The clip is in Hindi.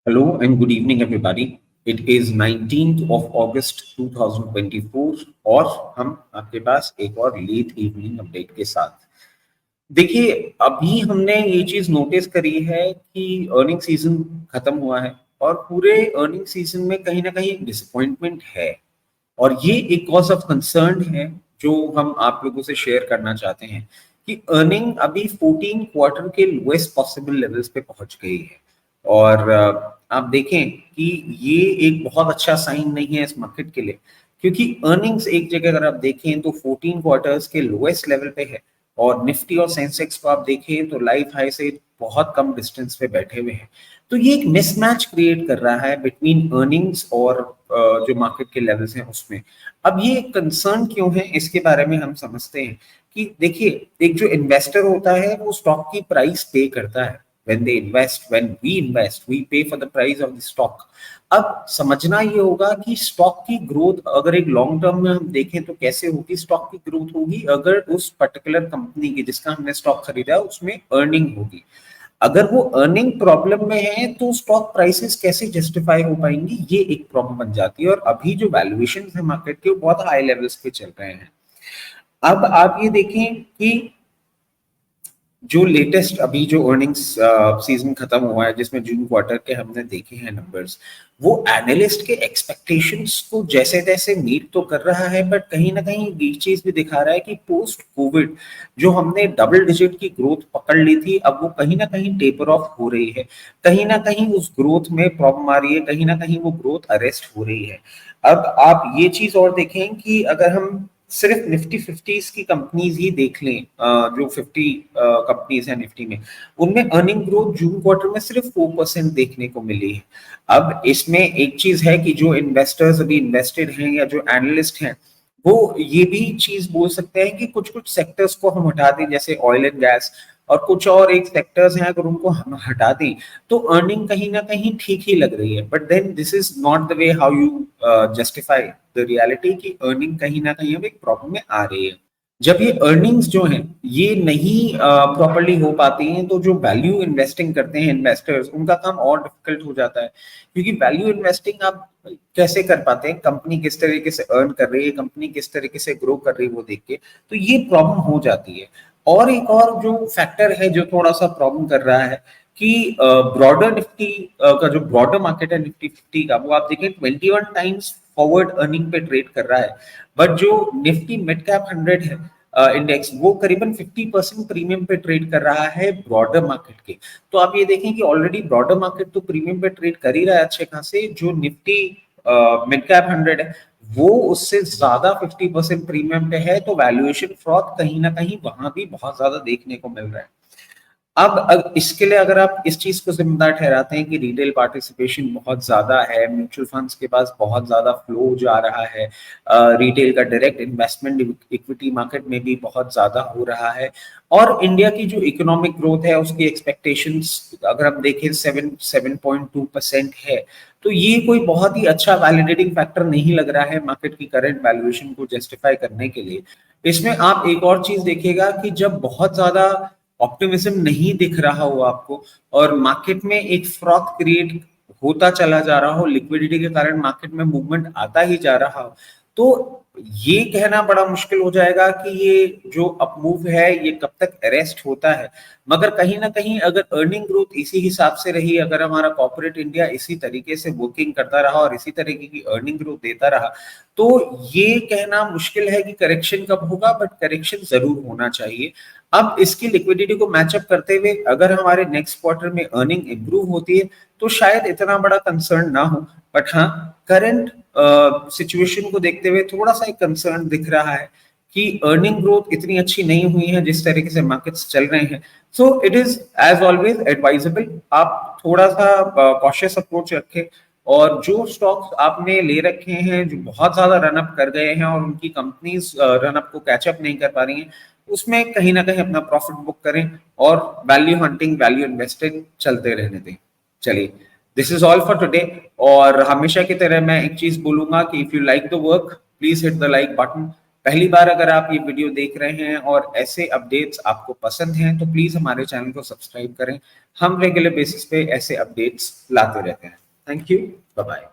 Hello and good evening, everybody. It is 19th of August 2024 और हम आपके पास एक और लेट इवनिंग अपडेट के साथ। देखिए, अभी हमने ये चीज नोटिस करी है कि अर्निंग सीजन खत्म हुआ है और पूरे अर्निंग सीजन में कहीं ना कहीं डिसअपॉइंटमेंट है और ये एक कॉज ऑफ कंसर्न है जो हम आप लोगों से शेयर करना चाहते हैं कि अर्निंग अभी 14 क्वार्टर के लोएस्ट पॉसिबल लेवल्स पे पहुंच गई है और आप देखें कि ये एक बहुत अच्छा साइन नहीं है इस मार्केट के लिए क्योंकि अर्निंग्स एक जगह अगर आप देखें तो 14 क्वार्टर्स के लोएस्ट लेवल पे है और निफ्टी और सेंसेक्स को आप देखें तो लाइफ हाई से बहुत कम डिस्टेंस पे बैठे हुए हैं। तो ये एक मिसमैच क्रिएट कर रहा है बिटवीन अर्निंग्स और जो मार्केट के लेवल्स हैं उसमें। अब ये कंसर्न क्यों है इसके बारे में हम समझते हैं कि देखिए, एक जो इन्वेस्टर होता है वो स्टॉक की प्राइस पे करता है। when we invest we pay for the price of the stock। अब समझना ये होगा कि स्टॉक की ग्रोथ अगर एक लॉन्ग टर्म में हम देखें तो कैसे होगी। स्टॉक की ग्रोथ होगी अगर उस पर्टिकुलर कंपनी की जिसका हमने स्टॉक खरीदा है उसमें अर्निंग होगी। अगर वो अर्निंग प्रॉब्लम में है तो स्टॉक प्राइसेस कैसे जस्टिफाई हो पाएंगी, ये एक प्रॉब्लम बन जाती है। और अभी जो वैल्यूएशन है मार्केट के वो बहुत हाई लेवल्स पे चल रहे हैं। अब आप ये देखें कि जो लेटेस्ट अभी जो अर्निंग्स सीजन खत्म हुआ है जिसमें जून क्वार्टर के हमने देखे हैं नंबर्स, वो एनालिस्ट के एक्सपेक्टेशंस को जैसे तैसे मीट तो कर रहा है बट कहीं ना कहीं ये चीज भी दिखा रहा है कि पोस्ट कोविड जो हमने डबल डिजिट की ग्रोथ पकड़ ली थी अब वो कहीं ना कहीं टेपर ऑफ हो रही है। कहीं ना कहीं उस ग्रोथ में प्रॉब्लम आ रही है, कहीं ना कहीं वो ग्रोथ अरेस्ट हो रही है। अब आप ये चीज और देखें कि अगर हम सिर्फ निफ्टी फिफ्टीज की कंपनीज ही देख लें, जो 50 कंपनीज हैं निफ्टी में, उनमें अर्निंग ग्रोथ जून क्वार्टर में सिर्फ 4% देखने को मिली है। अब इसमें एक चीज है कि जो इन्वेस्टर्स अभी इन्वेस्टेड हैं या जो एनालिस्ट हैं वो ये भी चीज बोल सकते हैं कि कुछ कुछ सेक्टर्स को हम हटा दें जैसे ऑयल एंड गैस, और कुछ और एक सेक्टर्स हैं अगर उनको हम हटा दें तो अर्निंग कहीं ना कहीं ठीक ही लग रही है। But then this is not the way how you justify the reality कि अर्निंग कहीं ना कहीं अब एक प्रॉब्लम में आ रही है। जब ये अर्निंग्स जो हैं ये नहीं प्रॉपरली हो पाती हैं तो जो वैल्यू इन्वेस्टिंग करते हैं इन्वेस्टर्स उनका काम और डिफिकल्ट हो जाता है क्योंकि वैल्यू इन्वेस्टिंग आप कैसे कर पाते हैं, कंपनी किस तरीके से अर्न कर रही है, कंपनी किस तरीके से ग्रो कर रही है वो देख के, तो ये प्रॉब्लम हो जाती है। और एक और जो फैक्टर है जो थोड़ा सा प्रॉब्लम कर रहा है कि ब्रॉडर निफ्टी का जो ब्रॉडर मार्केट है निफ्टी फिफ्टी का, वो आप देखें 21 टाइम्स फॉरवर्ड अर्निंग पे ट्रेड कर रहा है। बट जो निफ्टी मिड कैप 100 है इंडेक्स, वो करीबन 50% प्रीमियम पे ट्रेड कर रहा है ब्रॉडर मार्केट के। तो आप ये देखें कि ऑलरेडी ब्रॉडर मार्केट तो प्रीमियम पे ट्रेड कर ही रहा है अच्छे खासे, जो निफ्टी मिड कैप 100 है वो उससे ज्यादा 50% प्रीमियम पे है। तो वैल्यूएशन फ्रॉड कहीं ना कहीं वहां भी बहुत ज्यादा देखने को मिल रहा है। अब इसके लिए अगर आप इस चीज को जिम्मेदार ठहराते हैं कि रिटेल पार्टिसिपेशन बहुत ज्यादा है, म्यूचुअल फंड्स के पास बहुत ज्यादा फ्लो जा रहा है, रिटेल का डायरेक्ट इन्वेस्टमेंट इक्विटी मार्केट में भी बहुत ज्यादा हो रहा है, और इंडिया की जो इकोनॉमिक ग्रोथ है उसकी एक्सपेक्टेशंस अगर हम देखें 7.2% है, तो ये कोई बहुत ही अच्छा वैलिडेटिंग फैक्टर नहीं लग रहा है मार्केट की करंट वैल्यूएशन को जस्टिफाई करने के लिए। इसमें आप एक और चीज देखिएगा कि जब बहुत ज्यादा ऑप्टिमिज्म नहीं दिख रहा हो आपको और मार्केट में एक फ्रॉथ क्रिएट होता चला जा रहा हो, लिक्विडिटी के कारण मार्केट में मूवमेंट आता ही जा रहा हो, तो ये कहना बड़ा मुश्किल हो जाएगा कि ये जो अपमूव है ये कब तक अरेस्ट होता है। मगर कहीं ना कहीं अगर अर्निंग ग्रोथ इसी हिसाब से रही, अगर हमारा कॉर्पोरेट इंडिया इसी तरीके से वर्किंग करता रहा और इसी तरीके की अर्निंग ग्रोथ देता रहा, तो ये कहना मुश्किल है कि करेक्शन कब होगा, बट करेक्शन जरूर होना चाहिए। अब इसकी लिक्विडिटी को मैचअप करते हुए अगर हमारे नेक्स्ट क्वार्टर में अर्निंग इंप्रूव होती है तो शायद इतना बड़ा कंसर्न ना हो। बट हाँ, करंट सिचुएशन को देखते हुए थोड़ा सा एक कंसर्न दिख रहा है कि अर्निंग ग्रोथ इतनी अच्छी नहीं हुई है जिस तरीके से मार्केट्स चल रहे हैं। So it is as always advisable आप थोड़ा सा कॉशियस अप्रोच रखें, और जो स्टॉक्स आपने ले रखे हैं जो बहुत ज्यादा रनअप कर गए हैं और उनकी कंपनीज रनअप को कैचअप नहीं कर पा रही हैं, उसमें कहीं ना कहीं अपना प्रॉफिट बुक करें और वैल्यू हंटिंग वैल्यू इन्वेस्टिंग चलते रहने दें। चलिए, this is all for today. और हमेशा की तरह मैं एक चीज बोलूंगा कि if you like the work please hit the like button, पहली बार अगर आप ये वीडियो देख रहे हैं और ऐसे अपडेट्स आपको पसंद हैं तो प्लीज हमारे चैनल को सब्सक्राइब करें। हम रेगुलर बेसिस पे ऐसे अपडेट्स लाते रहते हैं। Thank you, bye bye.